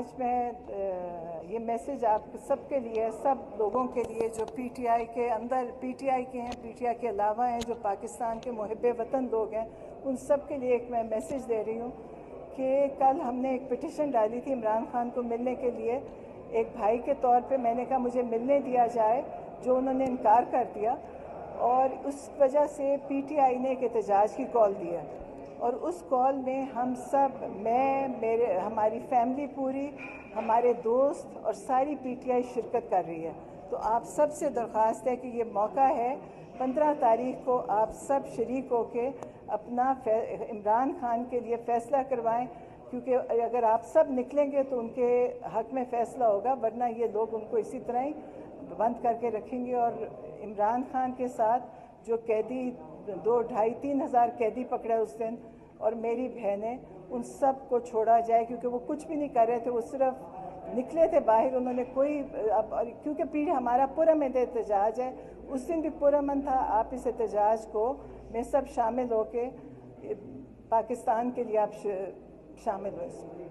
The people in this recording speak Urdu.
آج میں یہ میسیج آپ سب کے لیے، سب لوگوں کے لیے جو پی ٹی آئی کے اندر پی ٹی آئی کے ہیں، پی ٹی آئی کے علاوہ ہیں، جو پاکستان کے محب وطن لوگ ہیں، ان سب کے لیے ایک میں میسیج دے رہی ہوں کہ کل ہم نے ایک پٹیشن ڈالی تھی عمران خان کو ملنے کے لیے. ایک بھائی کے طور پہ میں نے کہا مجھے ملنے دیا جائے، جو انہوں نے انکار کر دیا، اور اس وجہ سے پی ٹی آئی نے ایک احتجاج کی کال دیا. اور اس کال میں ہم سب، ہماری فیملی پوری، ہمارے دوست اور ساری پی ٹی آئی شرکت کر رہی ہے. تو آپ سب سے درخواست ہے کہ یہ موقع ہے، 15 تاریخ کو آپ سب شریک ہو کے اپنا عمران خان کے لیے فیصلہ کروائیں، کیونکہ اگر آپ سب نکلیں گے تو ان کے حق میں فیصلہ ہوگا، ورنہ یہ لوگ ان کو اسی طرح ہی بند کر کے رکھیں گے. اور عمران خان کے ساتھ جو قیدی 2,500-3 ہزار قیدی پکڑے اس دن، اور میری بہنیں، ان سب کو چھوڑا جائے، کیونکہ وہ کچھ بھی نہیں کر رہے تھے، وہ صرف نکلے تھے باہر. انہوں نے کوئی کیونکہ ہمارا پرامن احتجاج ہے، اس دن بھی پرامن تھا. آپ اس احتجاج کو میں سب شامل ہو کے پاکستان کے لیے آپ شامل ہو اس میں.